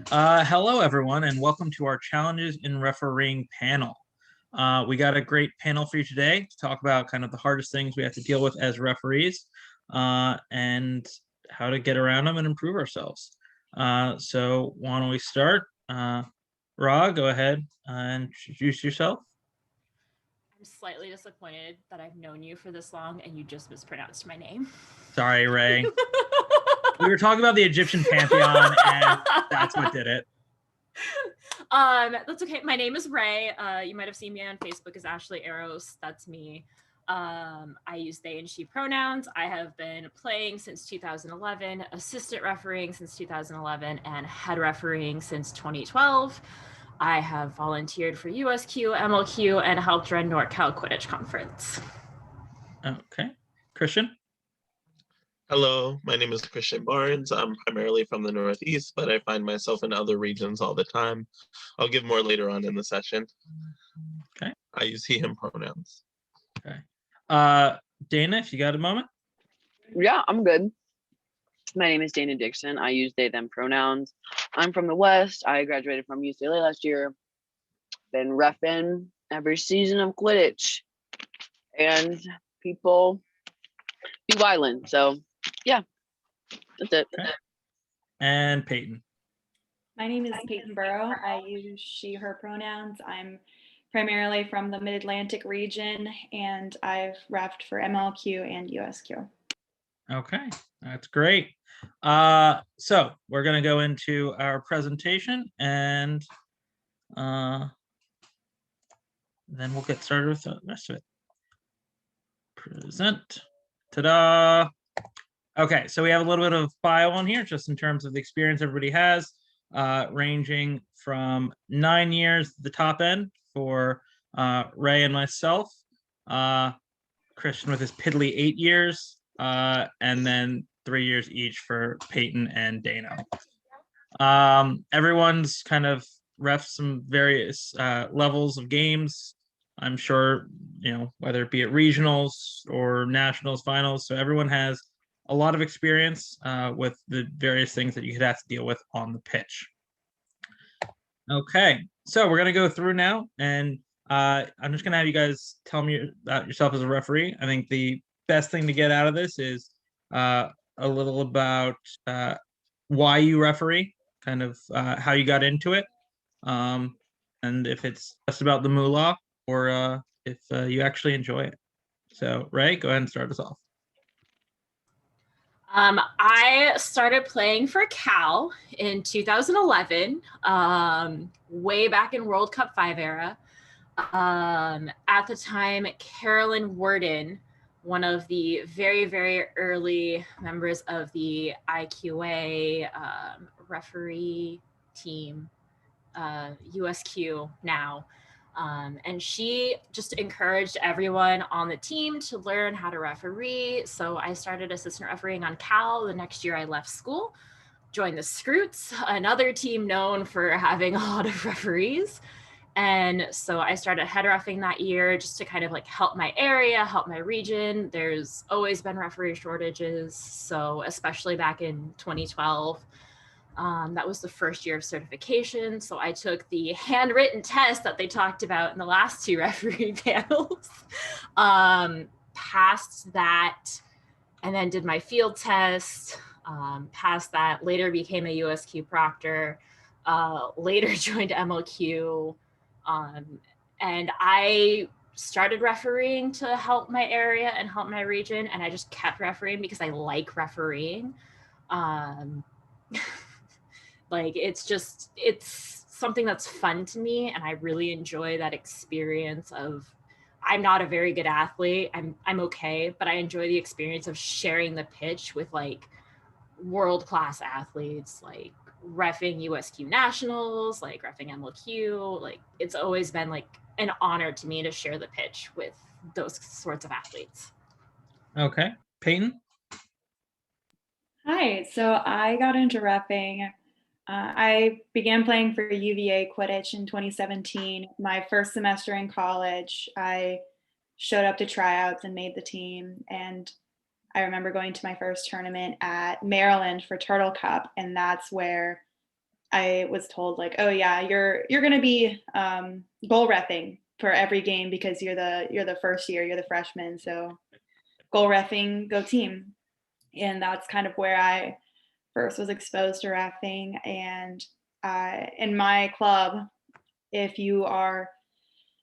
Hello, everyone, and welcome to our Challenges in Refereeing panel. We got a great panel for you today to talk about kind of the hardest things we have to deal with as referees and how to get around them and improve ourselves. So why don't we start? Ra, go ahead and introduce yourself. I'm slightly disappointed that I've known you for this long and you just mispronounced my name. Sorry, Ray. We were talking about the Egyptian pantheon, and that's what did it. That's okay. My name is Ray. You might have seen me on Facebook as Ashley Eros. That's me. I use they and she pronouns. I have been playing since 2011, assistant refereeing since 2011, and head refereeing since 2012. I have volunteered for USQ, MLQ, and helped run NorCal Quidditch Conference. Okay. Christian? Hello, my name is Christian Barnes. I'm primarily from the Northeast, but I find myself in other regions all the time. I'll give more later on in the session. Okay. I use he, him pronouns. Okay. Dana, if you got a moment? Yeah, I'm good. My name is Dana Dixon. I use they, them pronouns. I'm from the West. I graduated from UCLA last year. Been reffing every season of Quidditch. And people be wildin'. So, yeah, that's it. Okay. And Peyton. My name is Peyton Burrow. I use she, her pronouns. I'm primarily from the Mid-Atlantic region, and I've reffed for MLQ and USQ. Okay, that's great. So we're going to go into our presentation, and then we'll get started with the rest of it. Present. Ta-da! Okay, so we have a little bit of bio on here, just in terms of the experience everybody has, ranging from 9 years, the top end for Ray and myself, Christian with his piddly 8 years, and then 3 years each for Peyton and Dana. Everyone's kind of ref some various levels of games. I'm sure, whether it be at regionals or nationals, finals. So everyone has a lot of experience with the various things that you could have to deal with on the pitch. Okay, so we're going to go through now, and I'm just going to have you guys tell me about yourself as a referee. I think the best thing to get out of this is a little about why you referee, kind of how you got into it, and if it's just about the moolah or if you actually enjoy it. So, Ray, go ahead and start us off. I started playing for Cal in 2011, way back in World Cup 5 era. At the time, Carolyn Worden, one of the very, very early members of the IQA referee team, USQ now, and she just encouraged everyone on the team to learn how to referee. So I started assistant refereeing on Cal. The next year I left school, joined the Scroots, another team known for having a lot of referees. And so I started head reffing that year just to kind of like help my area, help my region. There's always been referee shortages. So especially back in 2012, that was the first year of certification. So I took the handwritten test that they talked about in the last two referee panels, passed that, and then did my field test, passed that, later became a USQ proctor, later joined MLQ, and I started refereeing to help my area and help my region, and I just kept refereeing because I like refereeing. Like it's something that's fun to me, and I really enjoy that experience of, I'm not a very good athlete, I'm okay, but I enjoy the experience of sharing the pitch with like world-class athletes, like reffing USQ nationals, like reffing MLQ. Like it's always been like an honor to me to share the pitch with those sorts of athletes. Okay, Peyton? Hi, so I got into reffing. I began playing for UVA Quidditch in 2017. My first semester in college, I showed up to tryouts and made the team. And I remember going to my first tournament at Maryland for Turtle Cup, and that's where I was told like, oh yeah, you're gonna be goal reffing for every game because you're the first year, you're the freshman, so goal reffing, go team. And that's kind of where I first was exposed to reffing. And in my club, if you are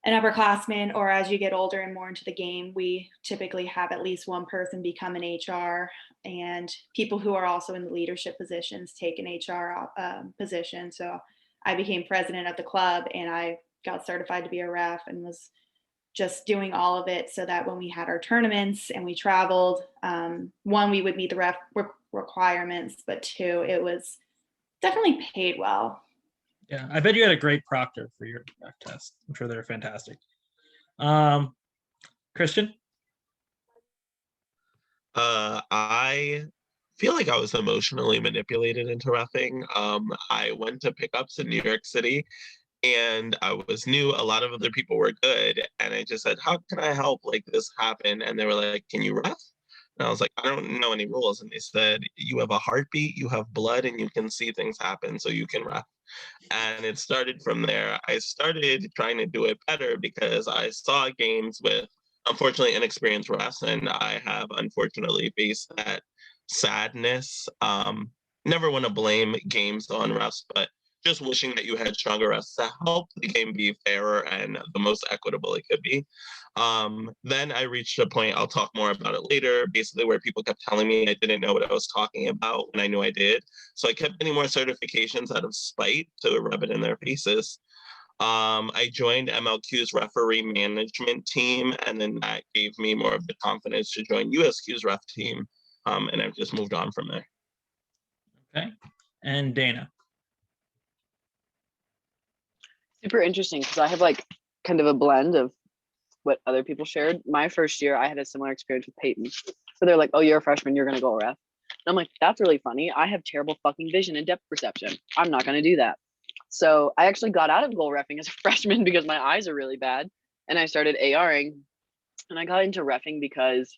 an upperclassman or as you get older and more into the game, we typically have at least one person become an HR, and people who are also in the leadership positions take an HR position. So I became president of the club and I got certified to be a ref and was just doing all of it so that when we had our tournaments and we traveled, one, we would meet the ref requirements, but two, it was definitely paid well. Yeah, I bet you had a great proctor for your ref test. I'm sure they're fantastic. Christian? I feel like I was emotionally manipulated into reffing. I went to pickups in New York City and I was new. A lot of other people were good. And I just said, how can I help like this happen? And they were like, can you ref? And I was like, I don't know any rules. And they said, you have a heartbeat, you have blood, and you can see things happen, so you can ref. And it started from there. I started trying to do it better because I saw games with, unfortunately, inexperienced refs, and I have unfortunately faced that sadness. Never want to blame games on refs, but just wishing that you had stronger refs to help the game be fairer and the most equitable it could be. Then I reached a point, I'll talk more about it later, basically where people kept telling me I didn't know what I was talking about when I knew I did. So I kept getting more certifications out of spite to rub it in their faces. I joined MLQ's referee management team, and then that gave me more of the confidence to join USQ's ref team. And I've just moved on from there. Okay. And Dana? Super interesting because I have like kind of a blend of what other people shared. My first year, I had a similar experience with Peyton. So they're like, oh, you're a freshman, you're going to go ref. And I'm like, that's really funny. I have terrible fucking vision and depth perception. I'm not going to do that. So I actually got out of goal reffing as a freshman because my eyes are really bad. And I started ARing. And I got into reffing because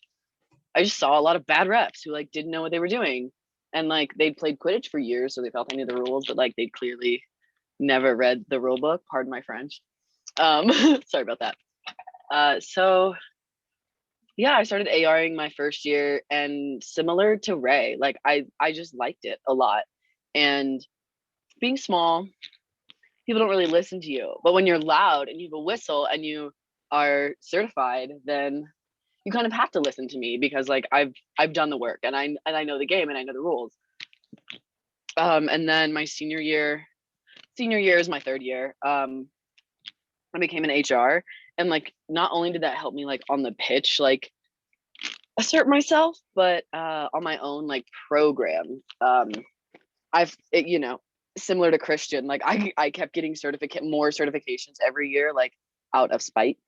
I just saw a lot of bad refs who like didn't know what they were doing. And like they'd played Quidditch for years, so they felt they knew the rules, but like they'd clearly never read the rule book. Pardon my French. Sorry about that. So yeah, I started ARing my first year, and similar to Ray, like I just liked it a lot. And being small, people don't really listen to you. But when you're loud and you have a whistle and you are certified, then you kind of have to listen to me because like I've done the work and I know the game and I know the rules. And then my senior year is my third year. I became an HR, and like not only did that help me like on the pitch like assert myself, but on my own like program. Similar to Christian, like I kept getting more certifications every year, like out of spite,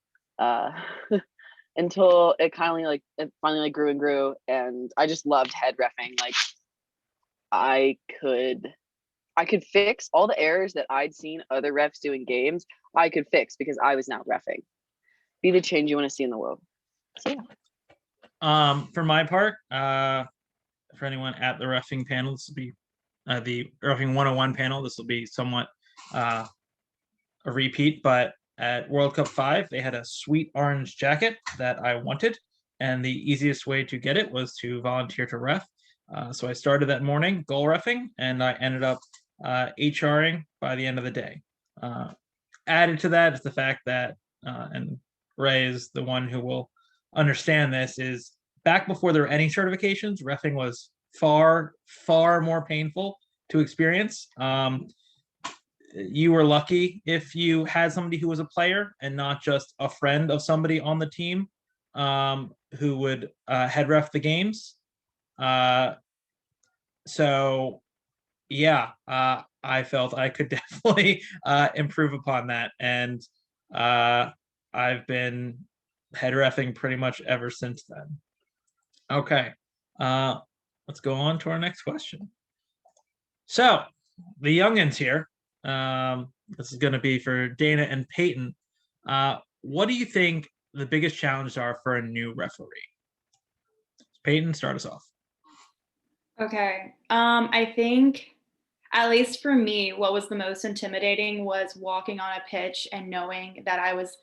until it finally grew and grew, and I just loved head reffing. Like I could fix all the errors that I'd seen other refs do in games. I could fix because I was now reffing. Be the change you want to see in the world. So yeah. For my part, for anyone at the reffing panel, this will be the reffing 101 panel. This will be somewhat a repeat, but at World Cup 5, they had a sweet orange jacket that I wanted, and the easiest way to get it was to volunteer to ref. So I started that morning goal reffing, and I ended up HRing by the end of the day. Added to that is the fact that, and Ray is the one who will understand this, is back before there were any certifications, reffing was far, far more painful to experience. You were lucky if you had somebody who was a player and not just a friend of somebody on the team who would head ref the games. So yeah, I felt I could definitely improve upon that. And I've been head reffing pretty much ever since then. Okay, let's go on to our next question. So the youngins here, this is going to be for Dana and Peyton. What do you think the biggest challenges are for a new referee? Peyton, start us off. Okay. I think At least for me, what was the most intimidating was walking on a pitch and knowing that I was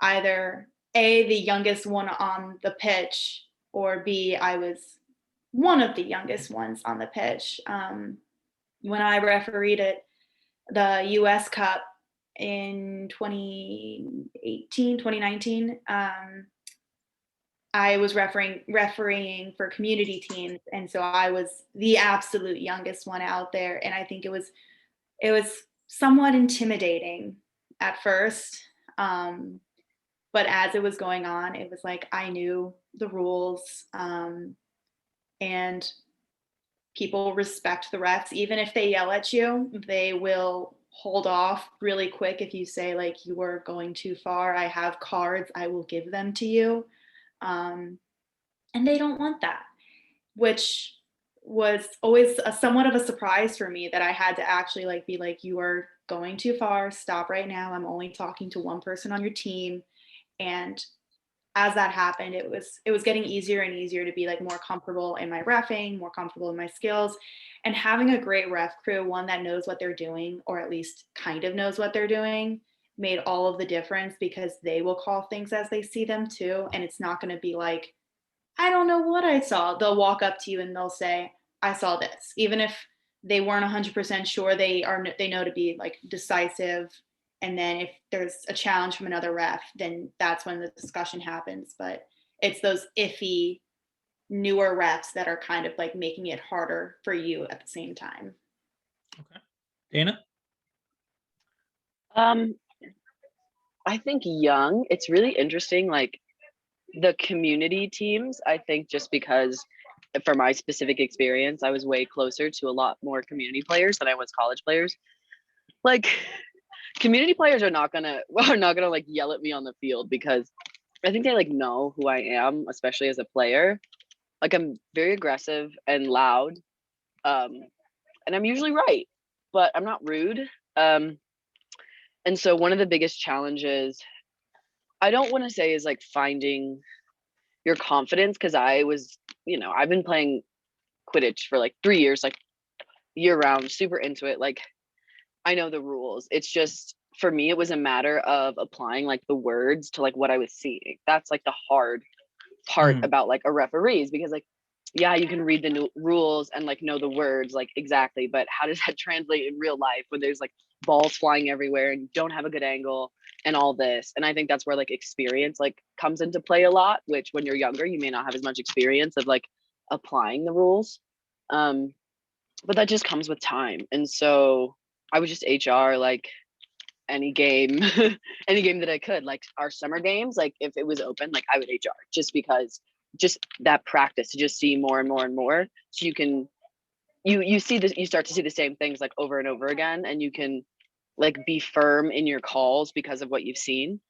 either A, the youngest one on the pitch, or B, I was one of the youngest ones on the pitch. When I refereed at the US Cup in 2018, 2019, I was refereeing for community teams, and so I was the absolute youngest one out there, and I think it was somewhat intimidating at first, but as it was going on, it was like I knew the rules, and people respect the refs. Even if they yell at you, they will hold off really quick if you say like you are going too far. I have cards, I will give them to you. Um, and they don't want that, which was always somewhat of a surprise for me that I had to actually like be like, you are going too far, stop right now. I'm only talking to one person on your team. And as that happened, it was getting easier and easier to be like more comfortable in my reffing, more comfortable in my skills, and having a great ref crew, one that knows what they're doing, or at least kind of knows what they're doing, made all of the difference because they will call things as they see them too. And it's not going to be like, I don't know what I saw. They'll walk up to you and they'll say, I saw this. Even if they weren't 100% sure, they know to be like decisive. And then if there's a challenge from another ref, then that's when the discussion happens. But it's those iffy newer refs that are kind of like making it harder for you at the same time. Okay. Dana? I think young, it's really interesting, like the community teams, I think just because for my specific experience, I was way closer to a lot more community players than I was college players. Like community players are not gonna like yell at me on the field because I think they like know who I am, especially as a player. Like I'm very aggressive and loud. And I'm usually right, but I'm not rude. And so one of the biggest challenges, I don't want to say is like finding your confidence, because I've been playing Quidditch for like 3 years, like year round, super into it. Like I know the rules. It's just for me, it was a matter of applying like the words to like what I was seeing. That's like the hard part about like a referee, is because like, yeah, you can read the rules and like know the words like exactly, but how does that translate in real life when there's like balls flying everywhere and you don't have a good angle and all this? And I think that's where like experience like comes into play a lot, which when you're younger, you may not have as much experience of like applying the rules. But that just comes with time. And so I was just HR like any game, any game that I could, like our summer games, like if it was open, like I would HR just because just that practice to just see more and more and more. So you can, you see this, you start to see the same things like over and over again, and you can like be firm in your calls because of what you've seen.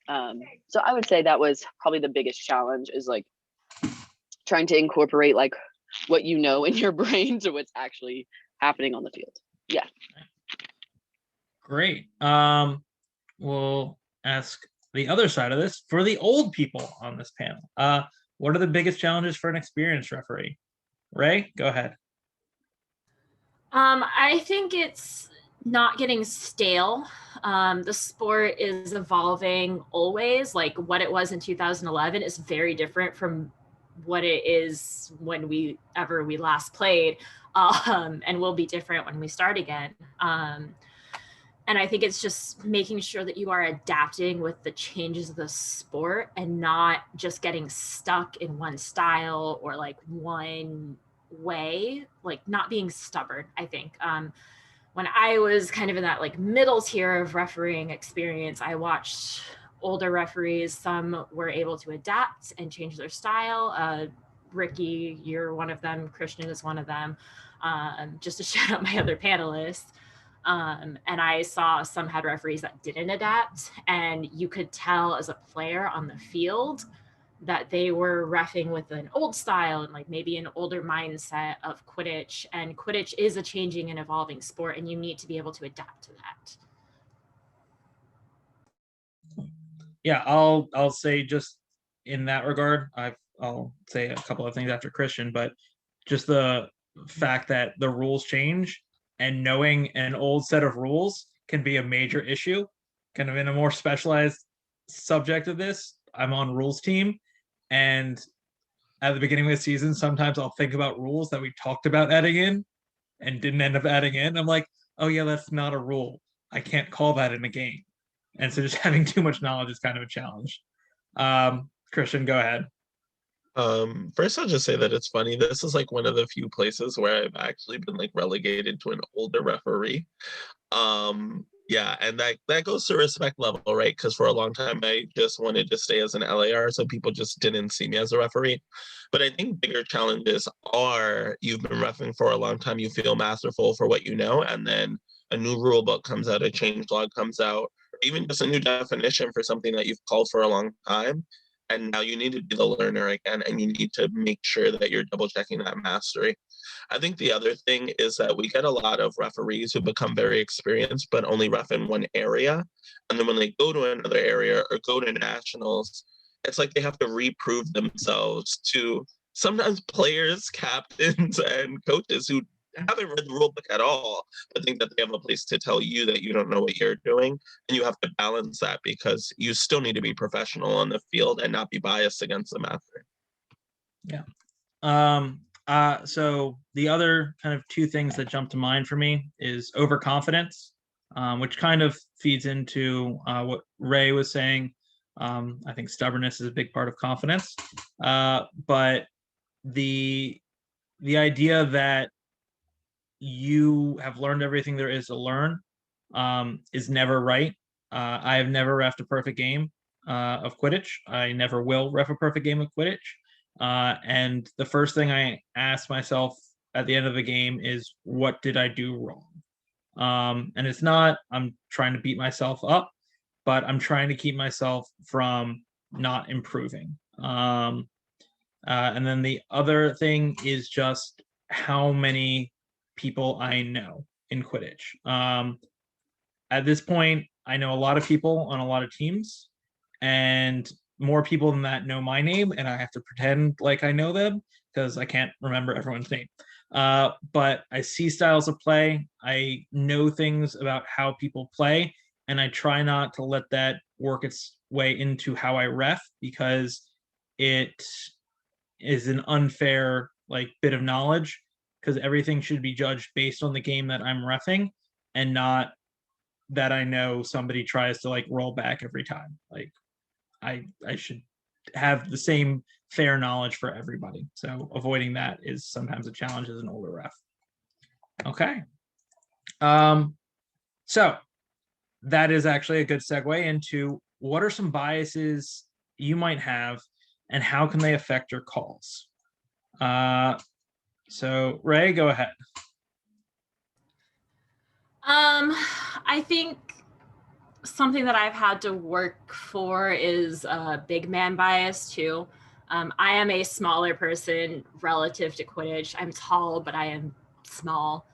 So I would say that was probably the biggest challenge, is like trying to incorporate like what you know in your brain to what's actually happening on the field. Yeah. Great. We'll ask the other side of this for the old people on this panel. What are the biggest challenges for an experienced referee? Ray, go ahead. I think it's not getting stale. The sport is evolving always. Like what it was in 2011 is very different from what it is when we last played, and will be different when we start again. And I think it's just making sure that you are adapting with the changes of the sport and not just getting stuck in one style or like one way, like not being stubborn, I think. When I was kind of in that like middle tier of refereeing experience, I watched older referees. Some were able to adapt and change their style. Ricky, you're one of them. Christian is one of them. Just to shout out my other panelists. And I saw some head referees that didn't adapt, and you could tell as a player on the field that they were reffing with an old style and like maybe an older mindset of Quidditch. And Quidditch is a changing and evolving sport, and you need to be able to adapt to that. Yeah, I'll say just in that regard, I'll say a couple of things after Christian, but just the fact that the rules change and knowing an old set of rules can be a major issue. Kind of in a more specialized subject of this, I'm on rules team, and at the beginning of the season, sometimes I'll think about rules that we talked about adding in and didn't end up adding in. I'm like, oh yeah, that's not a rule. I can't call that in a game. And so just having too much knowledge is kind of a challenge. Christian, go ahead. First I'll just say that it's funny. This is like one of the few places where I've actually been like relegated to an older referee. Yeah, and that goes to respect level, right? Because for a long time I just wanted to stay as an LAR, so people just didn't see me as a referee. But I think bigger challenges are you've been reffing for a long time, you feel masterful for what you know, and then a new rule book comes out, a change log comes out, or even just a new definition for something that you've called for a long time. And now you need to be the learner again, and you need to make sure that you're double checking that mastery. I think the other thing is that we get a lot of referees who become very experienced, but only ref in one area. And then when they go to another area or go to nationals, it's like they have to reprove themselves to sometimes players, captains, and coaches who haven't read the rule book at all, but think that they have a place to tell you that you don't know what you're doing. And you have to balance that because you still need to be professional on the field and not be biased against the master. Yeah. So the other kind of two things that jump to mind for me is overconfidence, which kind of feeds into what Ray was saying. I think stubbornness is a big part of confidence, but the idea that you have learned everything there is to learn is never right. I have never refed a perfect game of Quidditch. I never will ref a perfect game of Quidditch. And the first thing I ask myself at the end of the game is, what did I do wrong? And it's not, I'm trying to beat myself up, but I'm trying to keep myself from not improving. And then the other thing is just how many people I know in Quidditch. At this point, I know a lot of people on a lot of teams, and more people than that know my name, and I have to pretend like I know them because I can't remember everyone's name. But I see styles of play. I know things about how people play, and I try not to let that work its way into how I ref, because it is an unfair like bit of knowledge, because everything should be judged based on the game that I'm reffing, and not that I know somebody tries to like roll back every time. Like I should have the same fair knowledge for everybody. So avoiding that is sometimes a challenge as an older ref. Okay. So that is actually a good segue into what are some biases you might have and how can they affect your calls? So Ray, go ahead. I think something that I've had to work for is big man bias too. I am a smaller person relative to Quidditch. I'm tall, but I am small.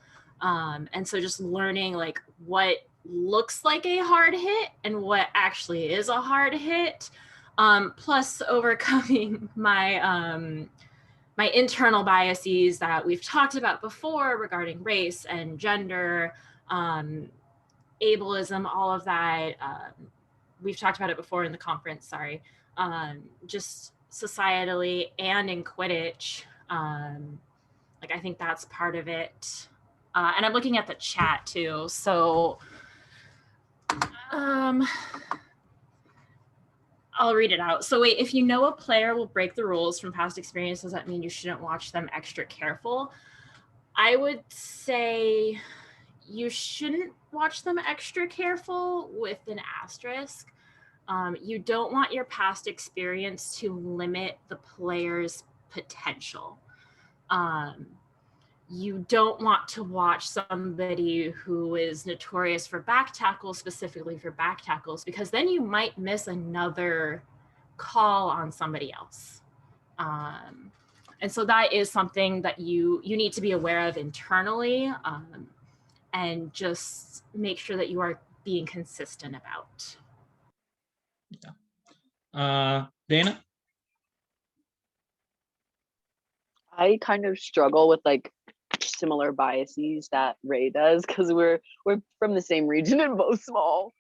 And so just learning like what looks like a hard hit and what actually is a hard hit, plus overcoming my my internal biases that we've talked about before regarding race and gender, ableism, all of that. We've talked about it before in the conference, sorry. Just societally and in Quidditch. Like I think that's part of it. And I'm looking at the chat too. So I'll read it out. So wait, if you know a player will break the rules from past experience, does that mean you shouldn't watch them extra careful? I would say you shouldn't watch them extra careful with an asterisk. You don't want your past experience to limit the player's potential. You don't want to watch somebody who is notorious for back tackles, specifically for back tackles, because then you might miss another call on somebody else. And so that is something that you need to be aware of internally, and just make sure that you are being consistent about. Yeah. Dana? I kind of struggle with like similar biases that Ray does, because we're from the same region and both small.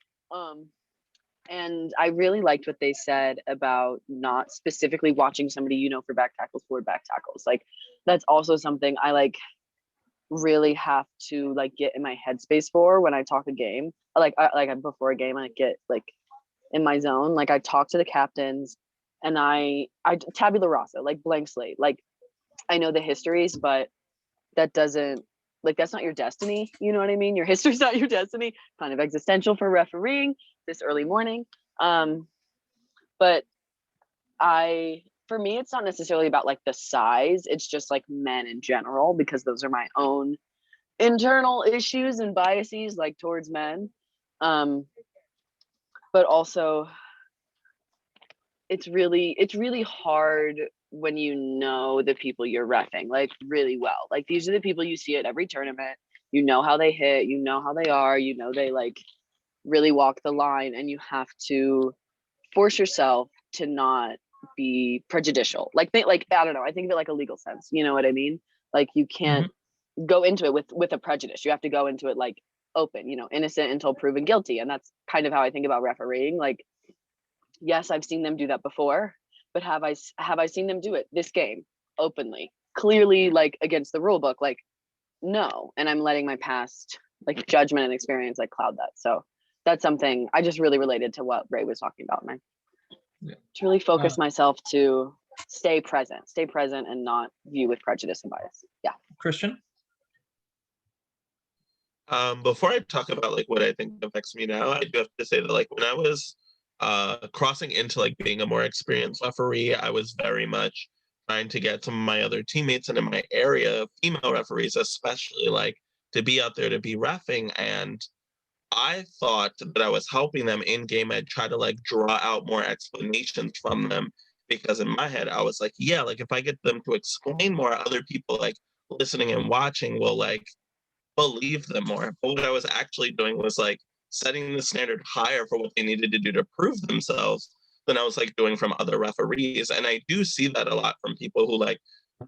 And I really liked what they said about not specifically watching somebody, you know, for back tackles, forward back tackles. Like, that's also something I like really have to like get in my headspace for when I talk a game. Before a game, I get like in my zone. Like, I talk to the captains, and I tabula rasa, like blank slate. Like, I know the histories, but that doesn't, like, that's not your destiny. You know what I mean? Your history's not your destiny. Kind of existential for refereeing this early morning. But for me, it's not necessarily about like the size. It's just like men in general, because those are my own internal issues and biases, like towards men. But also, it's really hard when you know the people you're reffing like really well. Like, these are the people you see at every tournament. You know how they hit, you know how they are, you know they like really walk the line, and you have to force yourself to not be prejudicial. Like, I don't know, I think of it like a legal sense. You know what I mean? Like, you can't go into it with a prejudice. You have to go into it like open, you know, innocent until proven guilty. And that's kind of how I think about refereeing. Like, yes, I've seen them do that before, but have I seen them do it this game openly, clearly, like against the rule book? Like, no. And I'm letting my past like judgment and experience like cloud that. So that's something I just really related to what Ray was talking about, and I to really focus myself to stay present and not view with prejudice and bias. Yeah. Christian? Before I talk about like what I think affects me now, I do have to say that like when I was crossing into like being a more experienced referee, I was very much trying to get some of my other teammates and in my area, female referees especially, like to be out there to be reffing. And I thought that I was helping them in game. I'd try to like draw out more explanations from them, because in my head I was like, yeah, like if I get them to explain more, other people like listening and watching will like believe them more. But what I was actually doing was like setting the standard higher for what they needed to do to prove themselves than I was like doing from other referees. And I do see that a lot from people who like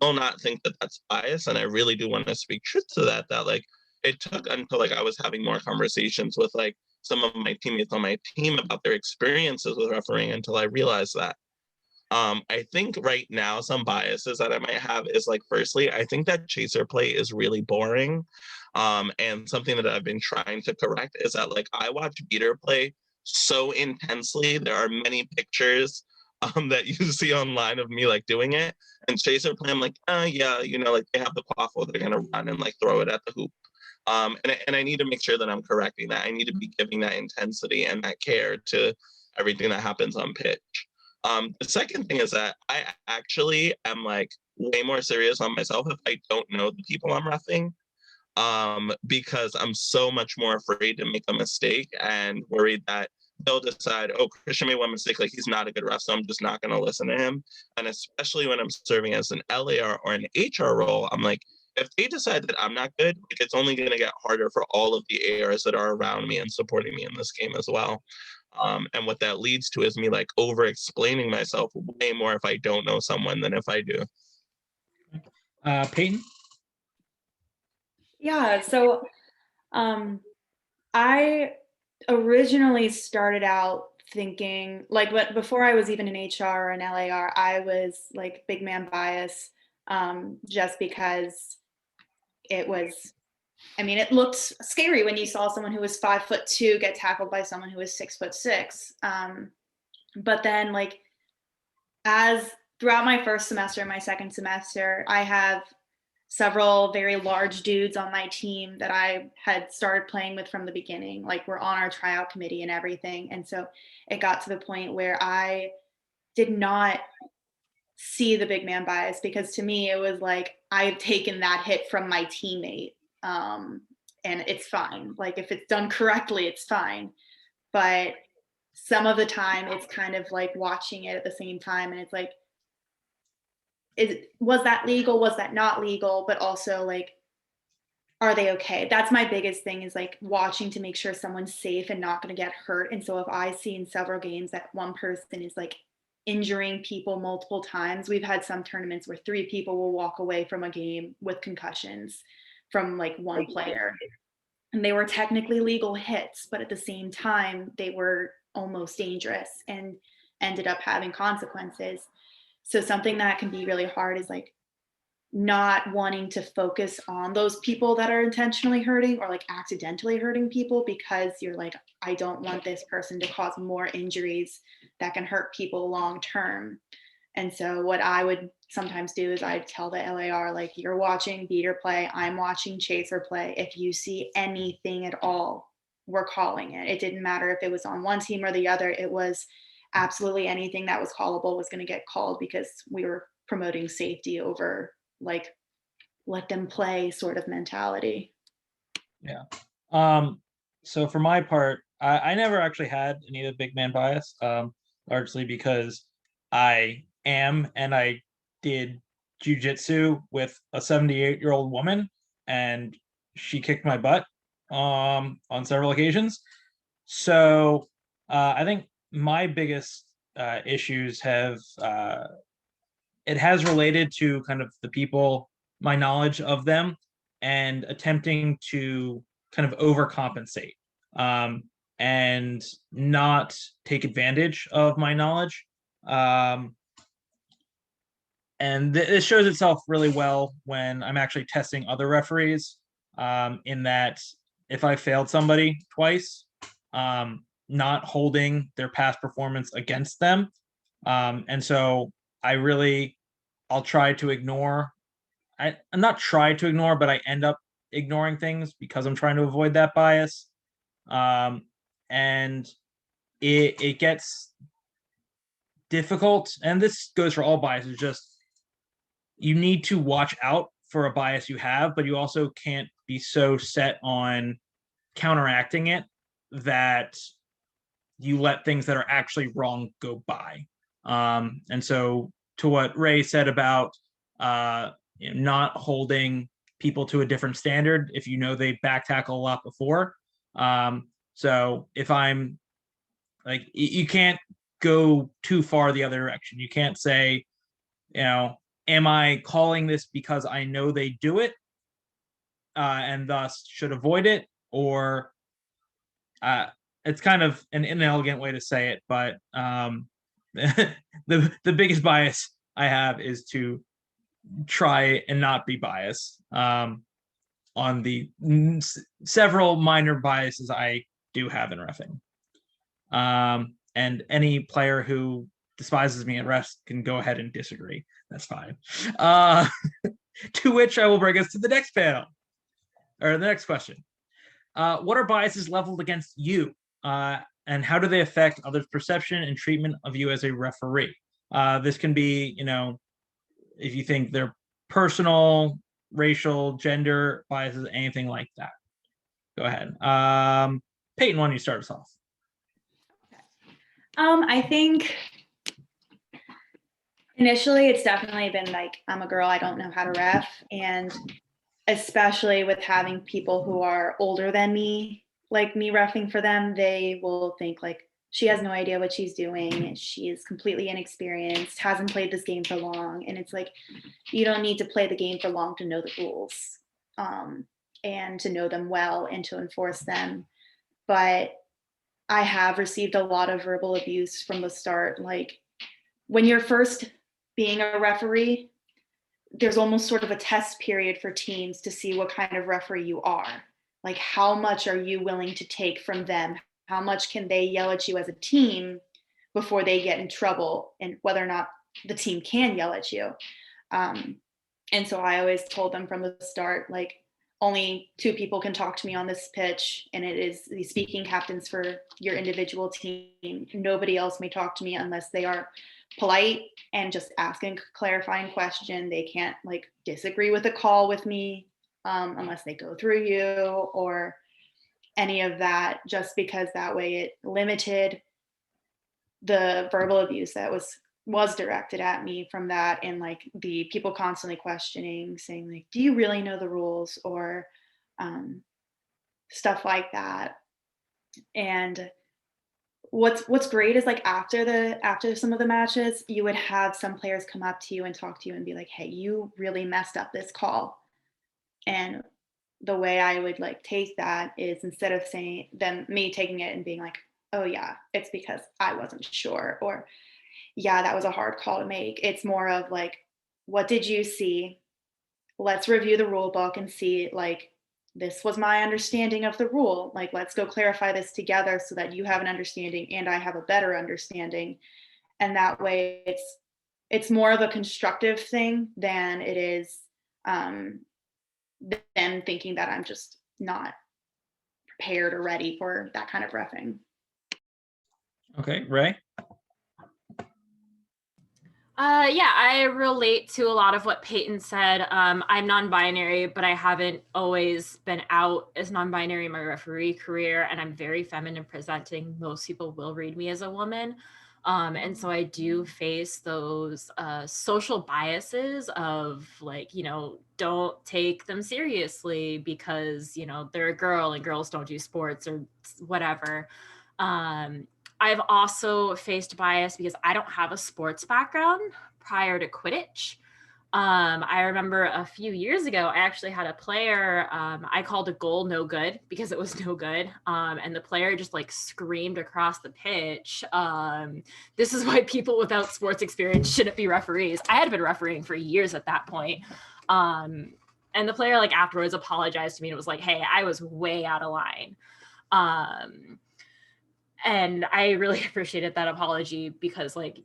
will not think that that's bias. And I really do want to speak truth to that, that like it took until like I was having more conversations with like some of my teammates on my team about their experiences with refereeing until I realized that. I think right now some biases that I might have is like, firstly, I think that chaser play is really boring. And something that I've been trying to correct is that like I watch beater play so intensely. There are many pictures that you see online of me like doing it. And chaser play, I'm like, yeah, you know, like they have the quaffle, they're gonna run and like throw it at the hoop. And I need to make sure that I'm correcting that. I need to be giving that intensity and that care to everything that happens on pitch. The second thing is that I actually am like way more serious on myself if I don't know the people I'm reffing, because I'm so much more afraid to make a mistake and worried that they'll decide, oh, Christian made one mistake, like he's not a good ref, so I'm just not going to listen to him. And especially when I'm serving as an LAR or an HR role, I'm like, if they decide that I'm not good, like, it's only going to get harder for all of the ARs that are around me and supporting me in this game as well. And what that leads to is me like over explaining myself way more if I don't know someone than if I do. Peyton? Yeah, so I originally started out thinking like, but before I was even an HR or an LAR, I was like big man bias, just because it was, I mean, it looked scary when you saw someone who was 5'2" get tackled by someone who was 6'6". But then like as throughout my first semester and my second semester, I have several very large dudes on my team that I had started playing with from the beginning. Like, we're on our tryout committee and everything. And so it got to the point where I did not see the big man bias, because to me it was like I had taken that hit from my teammate, and it's fine. Like, if it's done correctly, it's fine. But some of the time it's kind of like watching it at the same time, and it's like, was that legal? Was that not legal? But also like, are they okay? That's my biggest thing, is like watching to make sure someone's safe and not going to get hurt. And so if I see in several games that one person is like injuring people multiple times, we've had some tournaments where 3 people will walk away from a game with concussions. from like one player. And they were technically legal hits, but at the same time, they were almost dangerous and ended up having consequences. So something that can be really hard is like not wanting to focus on those people that are intentionally hurting or like accidentally hurting people, because you're like, I don't want this person to cause more injuries that can hurt people long term. And so what I would sometimes do is I'd tell the LAR, like, you're watching beater play, I'm watching chaser play. If you see anything at all, we're calling it. It didn't matter if it was on one team or the other. It was absolutely anything that was callable was going to get called, because we were promoting safety over like let them play sort of mentality. Yeah. So for my part, I never actually had any of the big man bias, largely because I am and I did jujitsu with a 78-year-old woman, and she kicked my butt on several occasions. So I think my biggest issues have it has related to kind of the people, my knowledge of them, and attempting to kind of overcompensate and not take advantage of my knowledge. And this shows itself really well when I'm actually testing other referees, in that if I failed somebody twice, not holding their past performance against them. And so I'll try to ignore. I'm not try to ignore, but I end up ignoring things because I'm trying to avoid that bias. And it gets difficult. And this goes for all biases. Just you need to watch out for a bias you have, but you also can't be so set on counteracting it that you let things that are actually wrong go by. And so to what Ray said about not holding people to a different standard if you know they back tackle a lot before. So if I'm like, you can't go too far the other direction. You can't say, am I calling this because I know they do it and thus should avoid it? Or it's kind of an inelegant way to say it, but the biggest bias I have is to try and not be biased on the several minor biases I do have in reffing. And any player who despises me at rest can go ahead and disagree. That's fine. To which I will bring us to the next panel, or the next question. What are biases leveled against you? And how do they affect others' perception and treatment of you as a referee? This can be, if you think they're personal, racial, gender biases, anything like that. Go ahead. Peyton, why don't you start us off? I think initially it's definitely been like, I'm a girl, I don't know how to ref. And especially with having people who are older than me, like me reffing for them, they will think like, she has no idea what she's doing. She is completely inexperienced, hasn't played this game for long. And it's like, you don't need to play the game for long to know the rules and to know them well and to enforce them. But I have received a lot of verbal abuse from the start. Like when you're first being a referee, there's almost sort of a test period for teams to see what kind of referee you are. Like, how much are you willing to take from them? How much can they yell at you as a team before they get in trouble, and whether or not the team can yell at you. And so I always told them from the start, like, only 2 people can talk to me on this pitch, and it is the speaking captains for your individual team. Nobody else may talk to me unless they are polite and just asking a clarifying question. They can't like disagree with a call with me unless they go through you or any of that, just because that way it limited the verbal abuse that was directed at me from that, and like the people constantly questioning, saying like, do you really know the rules, or stuff like that. And what's great is like after some of the matches, you would have some players come up to you and talk to you and be like, hey, you really messed up this call. And the way I would like take that is, instead of saying them me taking it and being like, oh yeah, it's because I wasn't sure, or yeah, that was a hard call to make. It's more of like, what did you see? Let's review the rule book and see, like, this was my understanding of the rule. Like, let's go clarify this together so that you have an understanding and I have a better understanding. And that way it's more of a constructive thing than it is them thinking that I'm just not prepared or ready for that kind of reffing. Okay, Ray. Yeah, I relate to a lot of what Peyton said. I'm non-binary, but I haven't always been out as non-binary in my referee career, and I'm very feminine presenting. Most people will read me as a woman. And so I do face those social biases of like, you know, don't take them seriously because, you know, they're a girl and girls don't do sports or whatever. I've also faced bias because I don't have a sports background prior to Quidditch. I remember a few years ago, I actually had a player, I called a goal no good because it was no good. And the player just like screamed across the pitch. This is why people without sports experience shouldn't be referees. I had been refereeing for years at that point. And the player like afterwards apologized to me and was like, hey, I was way out of line. And I really appreciated that apology because like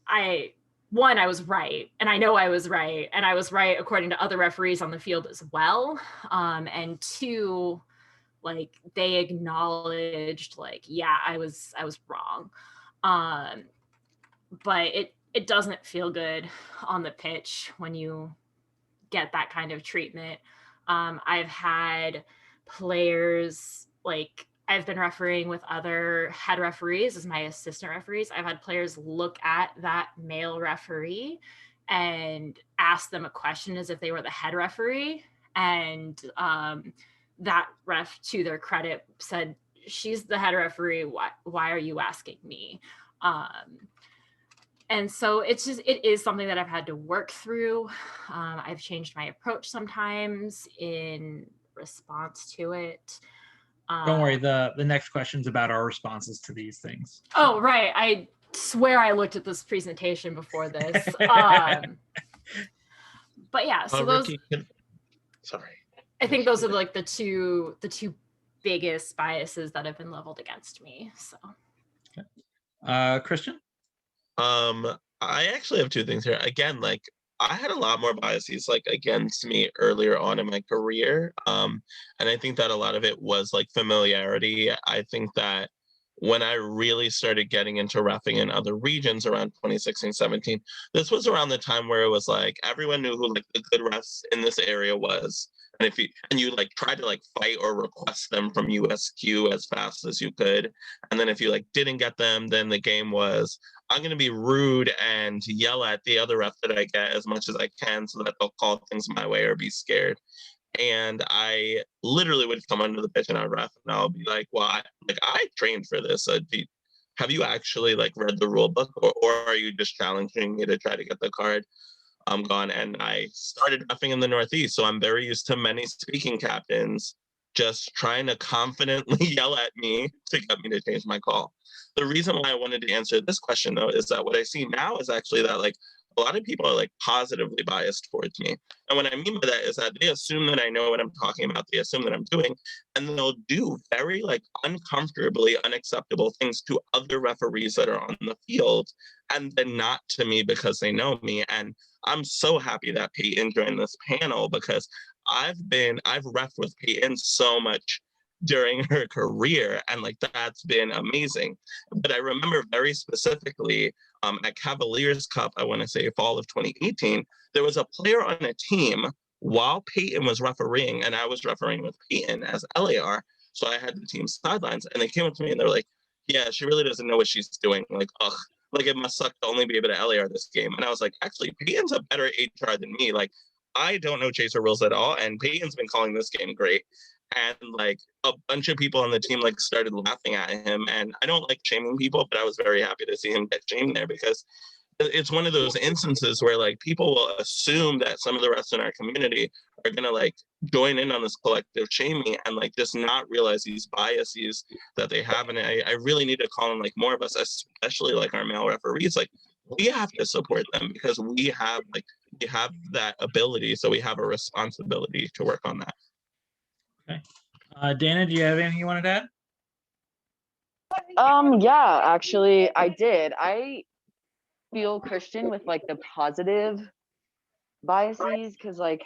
I was right, and I know I was right, and I was right according to other referees on the field as well. And two, like they acknowledged like, yeah, I was wrong. But it doesn't feel good on the pitch when you get that kind of treatment. I've had players like I've been refereeing with other head referees as my assistant referees. I've had players look at that male referee and ask them a question as if they were the head referee. And that ref, to their credit, said, she's the head referee. Why are you asking me? And so it is something that I've had to work through. I've changed my approach sometimes in response to it. Don't worry, the next question's about our responses to these things. Oh, right. I swear I looked at this presentation before this. But yeah, so those. Sorry. I think those are like the two biggest biases that have been leveled against me. So. Okay. Christian? I actually have two things here. Again, like I had a lot more biases like against me earlier on in my career. And I think that a lot of it was like familiarity. I think that when I really started getting into reffing in other regions around 2016, 17, this was around the time where it was like everyone knew who like the good refs in this area was. And if you like tried to like fight or request them from USQ as fast as you could. And then if you like didn't get them, then the game was, I'm going to be rude and yell at the other ref that I get as much as I can so that they'll call things my way or be scared. And I literally would come under the pitch and I'd ref and I'll be like, well, I trained for this. Have you actually like read the rule book or are you just challenging me to try to get the card gone? And I started reffing in the Northeast. So I'm very used to many speaking captains just trying to confidently yell at me to get me to change my call. The reason why I wanted to answer this question though is that what I see now is actually that like a lot of people are like positively biased towards me. And what I mean by that is that they assume that I know what I'm talking about. They assume that I'm doing, and they'll do very like uncomfortably unacceptable things to other referees that are on the field, and then not to me because they know me. And I'm so happy that Peyton joined this panel because I've reffed with Peyton so much during her career, and like that's been amazing. But I remember very specifically at Cavaliers Cup, I want to say fall of 2018, there was a player on a team while Peyton was refereeing, and I was refereeing with Peyton as LAR. So I had the team sidelines, and they came up to me and they're like, yeah, she really doesn't know what she's doing. Like, ugh, like it must suck to only be able to LAR this game. And I was like, actually, Peyton's a better HR than me. Like, I don't know chaser rules at all, and Peyton's been calling this game great. And like a bunch of people on the team like started laughing at him. And I don't like shaming people, but I was very happy to see him get shamed there because it's one of those instances where like people will assume that some of the rest in our community are gonna like join in on this collective shaming and like just not realize these biases that they have. And I really need to call on like more of us, especially like our male referees. Like we have to support them because we have that ability, so we have a responsibility to work on that. Okay. Dana, do you have anything you wanted to add? Yeah, actually I did. I feel Christian with like the positive biases because like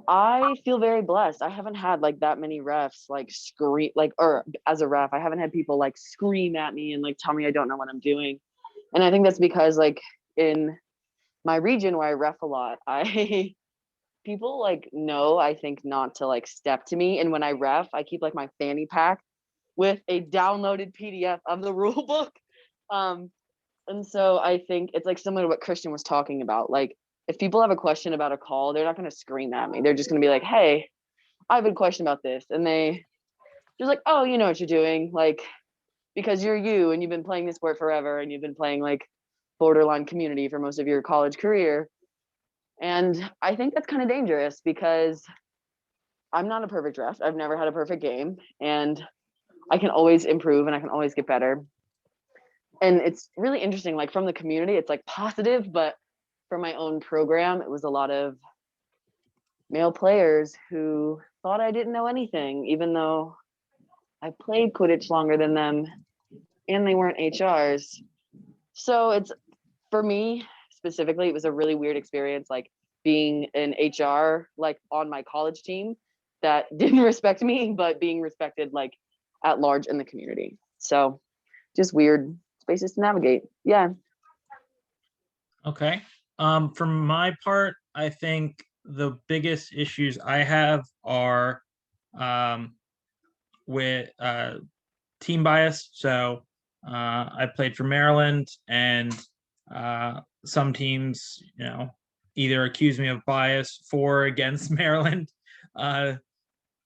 I feel very blessed. I haven't had like that many refs like scream like, or as a ref, I haven't had people like scream at me and like tell me I don't know what I'm doing. And I think that's because like in my region where I ref a lot, I people like know, I think, not to like step to me. And when I ref, I keep like my fanny pack with a downloaded PDF of the rule book. And so I think it's like similar to what Christian was talking about. Like if people have a question about a call, they're not going to scream at me. They're just going to be like, hey, I have a question about this. And they just like, oh, you know what you're doing. Like, because you're you and you've been playing this sport forever and you've been playing like borderline community for most of your college career. And I think that's kind of dangerous because I'm not a perfect ref. I've never had a perfect game and I can always improve and I can always get better. And it's really interesting, like from the community, it's like positive, but for my own program, it was a lot of male players who thought I didn't know anything, even though I played Quidditch longer than them and they weren't HRs. So it's, for me specifically, it was a really weird experience, like being an HR, like on my college team that didn't respect me, but being respected like at large in the community. So just weird spaces to navigate. Yeah. Okay. From my part, I think the biggest issues I have are with team bias. So I played for Maryland, and some teams, either accuse me of bias for or against Maryland.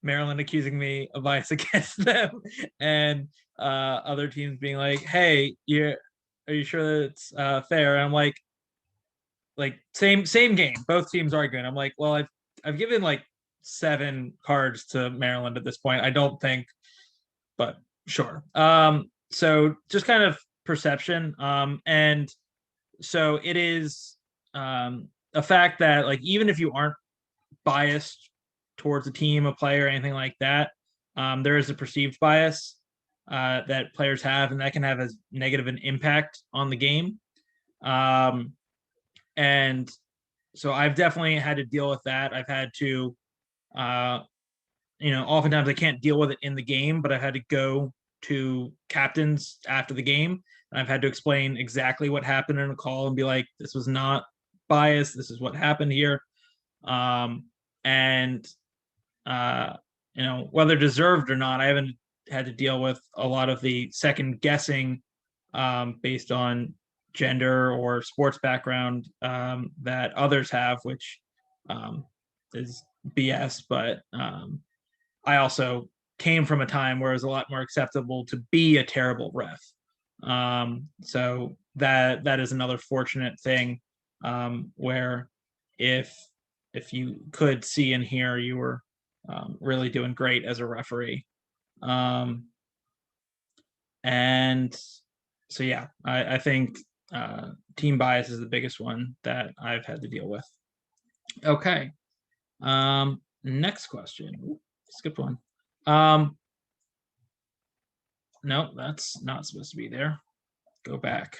Maryland accusing me of bias against them, and other teams being like, "Hey, are you sure that it's fair?" And I'm like same game. Both teams are good. I'm like, well, I've given like 7 cards to Maryland at this point. I don't think, but sure. So just kind of perception. And so it is a fact that like even if you aren't biased towards a team, a player, anything like that, there is a perceived bias that players have, and that can have a negative an impact on the game. And so I've definitely had to deal with that. I've had to, oftentimes I can't deal with it in the game, but I've had to go to captains after the game, and I've had to explain exactly what happened in a call and be like, this was not biased. This is what happened here. And whether deserved or not, I haven't had to deal with a lot of the second guessing based on gender or sports background that others have, which is BS. But I also came from a time where it was a lot more acceptable to be a terrible ref. So that is another fortunate thing where if you could see and hear, you were really doing great as a referee. And so, yeah, I think team bias is the biggest one that I've had to deal with. Okay. Next question. Ooh, skipped one. No, that's not supposed to be there. Go back.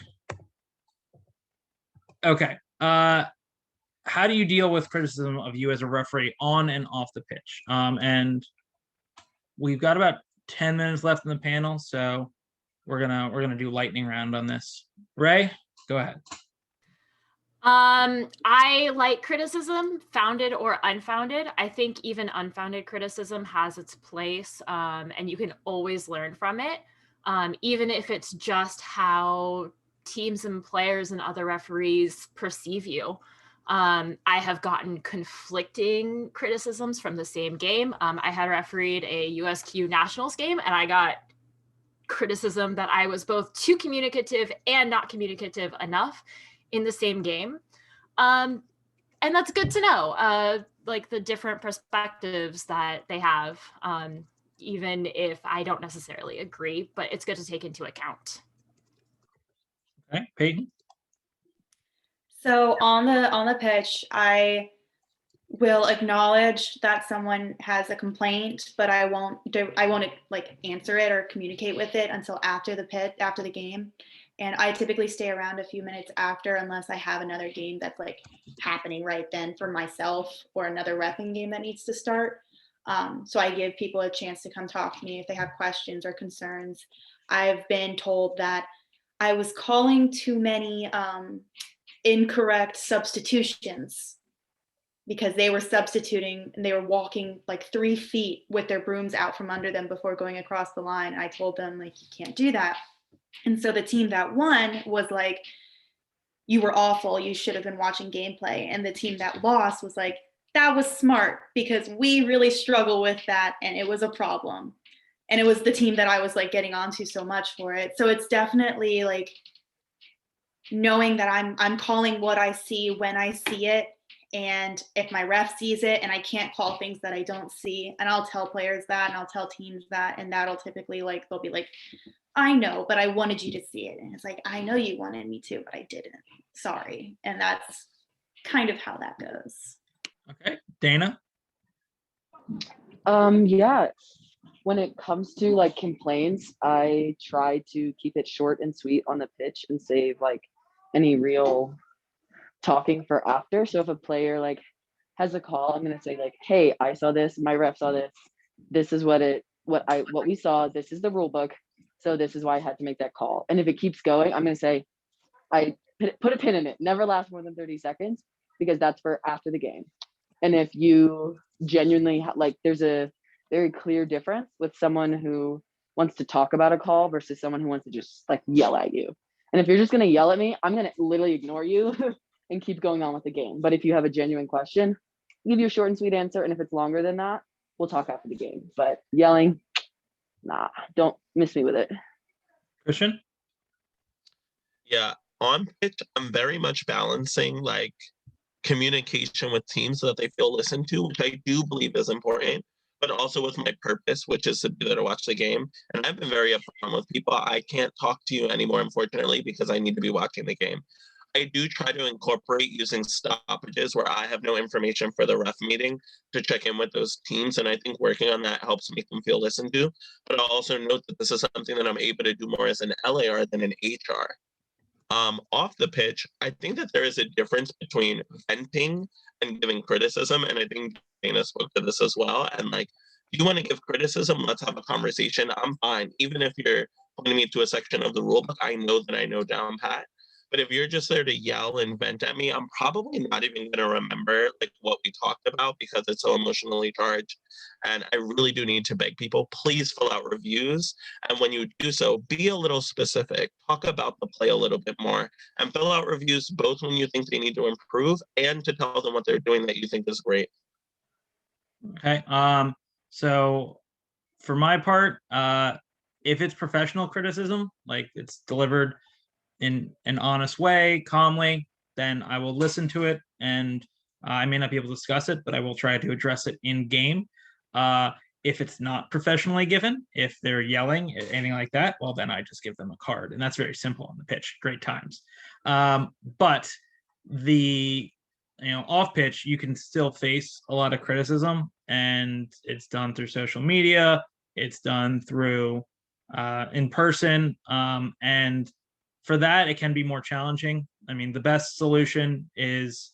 Okay. How do you deal with criticism of you as a referee on and off the pitch? And we've got about 10 minutes left in the panel, so we're gonna do lightning round on this. Ray, go ahead. I like criticism, founded or unfounded. I think even unfounded criticism has its place, and you can always learn from it, even if it's just how teams and players and other referees perceive you. I have gotten conflicting criticisms from the same game. I had refereed a USQ Nationals game, and I got criticism that I was both too communicative and not communicative enough in the same game. And that's good to know, like the different perspectives that they have, even if I don't necessarily agree, but it's good to take into account. Okay, Peyton. So on the pitch, I will acknowledge that someone has a complaint, but I won't like answer it or communicate with it until after the game. And I typically stay around a few minutes after, unless I have another game that's like happening right then for myself or another reffing game that needs to start. So I give people a chance to come talk to me if they have questions or concerns. I've been told that I was calling too many incorrect substitutions because they were substituting and they were walking like 3 feet with their brooms out from under them before going across the line. I told them, like, you can't do that. And so the team that won was like, you were awful, you should have been watching gameplay. And the team that lost was like, that was smart because we really struggle with that and it was a problem. And it was the team that I was like getting onto so much for it. So it's definitely like knowing that I'm calling what I see when I see it. And if my ref sees it, and I can't call things that I don't see, and I'll tell players that, and I'll tell teams that, and that'll typically like, they'll be like, I know, but I wanted you to see it. And it's like, I know you wanted me to, but I didn't. Sorry. And that's kind of how that goes. Okay, Dana. Yeah, when it comes to like complaints, I try to keep it short and sweet on the pitch and save like any real talking for after. So if a player like has a call, I'm gonna say like, hey, I saw this, my ref saw this, this is what we saw, this is the rule book, so this is why I had to make that call. And if it keeps going, I'm gonna say I put a pin in it, never lasts more than 30 seconds, because that's for after the game. And if you genuinely like, there's a very clear difference with someone who wants to talk about a call versus someone who wants to just like yell at you. And if you're just gonna yell at me, I'm gonna literally ignore you and keep going on with the game. But if you have a genuine question, give you a short and sweet answer. And if it's longer than that, we'll talk after the game. But yelling, nah, don't miss me with it. Christian. Yeah, on pitch, I'm very much balancing like communication with teams so that they feel listened to, which I do believe is important, but also with my purpose, which is to be there to watch the game. And I've been very upfront with people. I can't talk to you anymore, unfortunately, because I need to be watching the game. I do try to incorporate using stoppages where I have no information for the ref meeting to check in with those teams. And I think working on that helps make them feel listened to. But I'll also note that this is something that I'm able to do more as an LAR than an HR. Off the pitch, I think that there is a difference between venting and giving criticism. And I think Dana spoke to this as well. And like, if you want to give criticism, let's have a conversation. I'm fine. Even if you're pointing me to a section of the rule book, I know that I know down pat. But if you're just there to yell and vent at me, I'm probably not even going to remember like what we talked about because it's so emotionally charged. And I really do need to beg people, please fill out reviews. And when you do so, be a little specific, talk about the play a little bit more, and fill out reviews both when you think they need to improve and to tell them what they're doing that you think is great. Okay. So for my part, if it's professional criticism, like it's delivered in an honest way, calmly, then I will listen to it, and I may not be able to discuss it, but I will try to address it in game. If it's not professionally given, if they're yelling, anything like that, well, then I just give them a card, and that's very simple on the pitch. Great times. But the off pitch, you can still face a lot of criticism, and it's done through social media. It's done through in person, and for that, it can be more challenging. I mean, the best solution is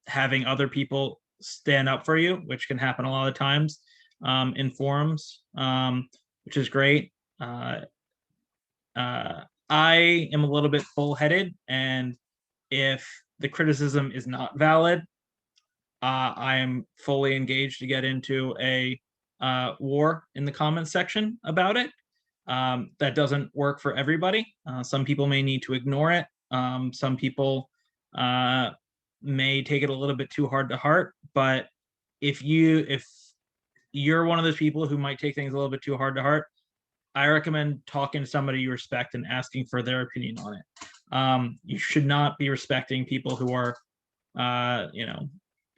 having other people stand up for you, which can happen a lot of times in forums, which is great. I am a little bit bullheaded, and if the criticism is not valid, I am fully engaged to get into a war in the comments section about it. That doesn't work for everybody. Some people may need to ignore it. Some people may take it a little bit too hard to heart. But if you're one of those people who might take things a little bit too hard to heart, I recommend talking to somebody you respect and asking for their opinion on it. You should not be respecting people who are,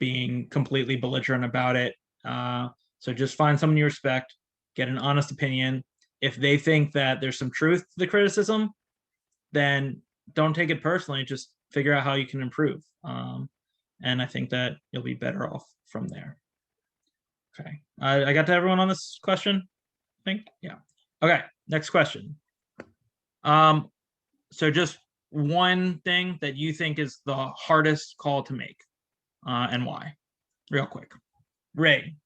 being completely belligerent about it. So just find someone you respect, get an honest opinion. If they think that there's some truth to the criticism, then don't take it personally. Just figure out how you can improve. And I think that you'll be better off from there. Okay. I got to everyone on this question, I think. Yeah. Okay. Next question. So just one thing that you think is the hardest call to make, and why, real quick. Ray.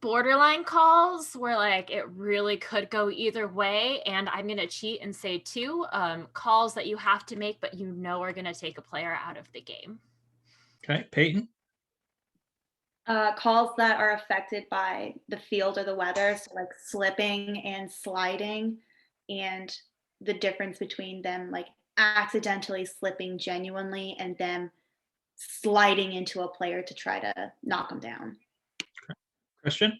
Borderline calls where like it really could go either way, and I'm gonna cheat and say two calls that you have to make but you know are gonna take a player out of the game. Okay. Peyton. Calls that are affected by the field or the weather, so like slipping and sliding, and the difference between them like accidentally slipping genuinely and them sliding into a player to try to knock them down. Christian.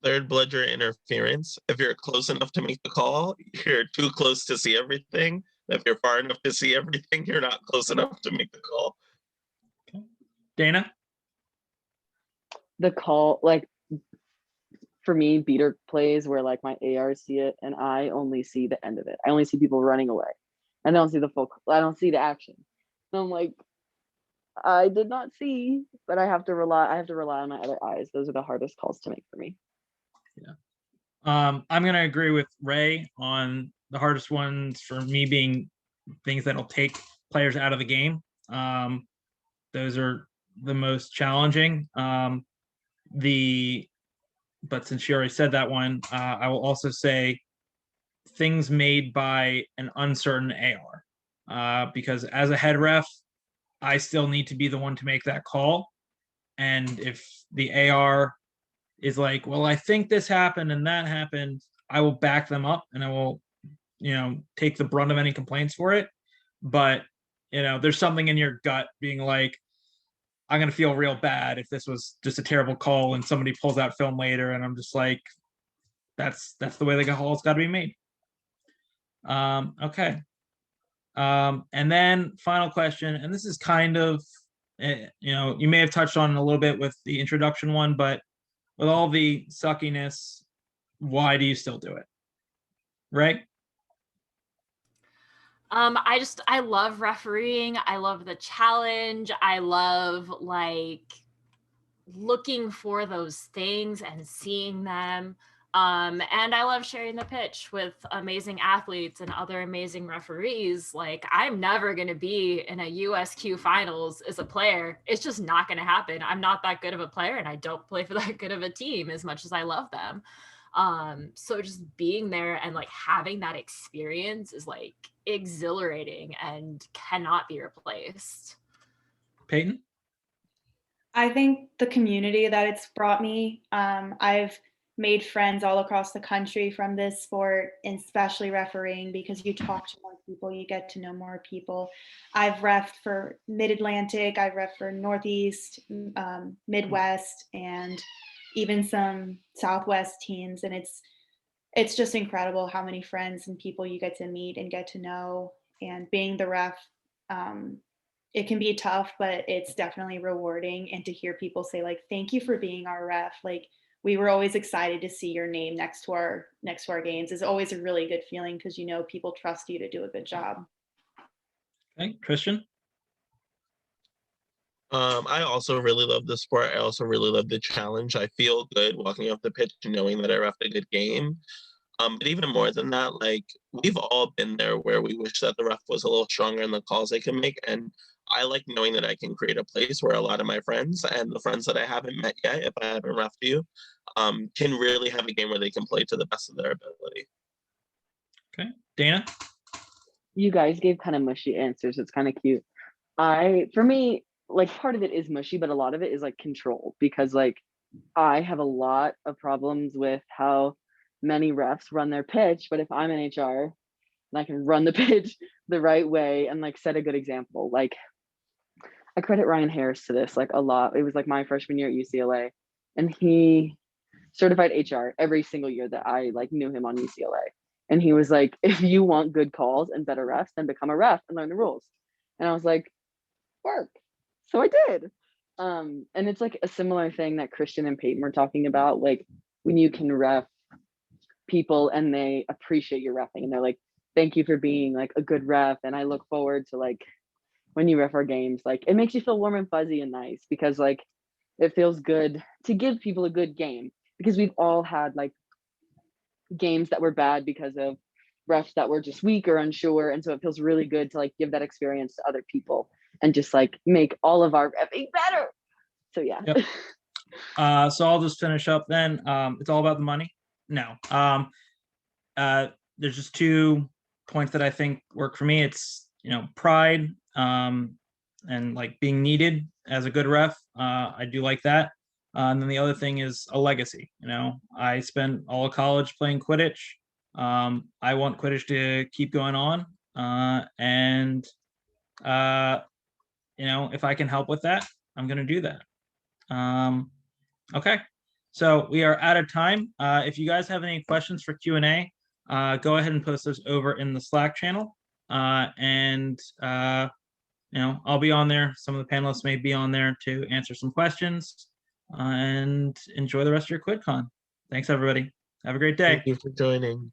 Third bludger interference. If you're close enough to make the call, you're too close to see everything. If you're far enough to see everything, you're not close enough to make the call. Okay. Dana. The call, like for me, beater plays where like my ARs see it and I only see the end of it. I only see people running away. I don't see I don't see the action. So I'm like, I did not see, but I have to rely on my other eyes. Those are the hardest calls to make for me. Yeah. I'm gonna agree with Ray on the hardest ones for me being things that'll take players out of the game. Those are the most challenging. But since you already said that one, I will also say things made by an uncertain AR, because as a head ref, I still need to be the one to make that call. And if the AR is like, well, I think this happened and that happened, I will back them up and I will, take the brunt of any complaints for it. But, there's something in your gut being like, I'm going to feel real bad if this was just a terrible call and somebody pulls out film later. And I'm just like, that's the way the call's got to be made. Okay. And then final question, and this is kind of, you may have touched on it a little bit with the introduction one, but with all the suckiness, why do you still do it? Right? I love refereeing. I love the challenge. I love like looking for those things and seeing them. And I love sharing the pitch with amazing athletes and other amazing referees. Like, I'm never going to be in a USQ finals as a player. It's just not going to happen. I'm not that good of a player and I don't play for that good of a team as much as I love them. So just being there and like having that experience is like exhilarating and cannot be replaced. Peyton? I think the community that it's brought me, I've made friends all across the country from this sport, and especially refereeing, because you talk to more people, you get to know more people. I've reffed for Mid-Atlantic, I've reffed for Northeast, Midwest, and even some Southwest teams. And it's just incredible how many friends and people you get to meet and get to know. And being the ref, it can be tough, but it's definitely rewarding. And to hear people say like, thank you for being our ref. Like, we were always excited to see your name next to our games is always a really good feeling, because people trust you to do a good job. Okay, Christian? I also really love the sport. I also really love the challenge. I feel good walking off the pitch knowing that I refed a good game. But even more than that, like, we've all been there where we wish that the ref was a little stronger in the calls they can make. And I like knowing that I can create a place where a lot of my friends and the friends that I haven't met yet, if I haven't refed you, can really have a game where they can play to the best of their ability. Okay. Dana? You guys gave kind of mushy answers. It's kind of cute. For me, like, part of it is mushy, but a lot of it is like control, because like I have a lot of problems with how many refs run their pitch. But if I'm an HR and I can run the pitch the right way and like set a good example, like I credit Ryan Harris to this like a lot. It was like my freshman year at UCLA, and he certified HR every single year that I like knew him on UCLA. And he was like, if you want good calls and better refs, then become a ref and learn the rules. And I was like, work. So I did. And it's like a similar thing that Christian and Peyton were talking about, like when you can ref people and they appreciate your refing and they're like, thank you for being like a good ref. And I look forward to like when you ref our games, like it makes you feel warm and fuzzy and nice because like it feels good to give people a good game, because we've all had like games that were bad because of refs that were just weak or unsure. And so it feels really good to like give that experience to other people and just like make all of our refing better. So yeah. Yep. So I'll just finish up then. It's all about the money. No. There's just 2 points that I think work for me. It's, you know, pride, and like being needed as a good ref. I do like that. And then the other thing is a legacy. You know, I spent all of college playing Quidditch. I want Quidditch to keep going on. And you know, if I can help with that, I'm going to do that. Okay, so we are out of time. If you guys have any questions for Q&A, go ahead and post those over in the Slack channel. And you know, I'll be on there. Some of the panelists may be on there to answer some questions. And enjoy the rest of your QuidCon. Thanks, everybody. Have a great day. Thank you for joining.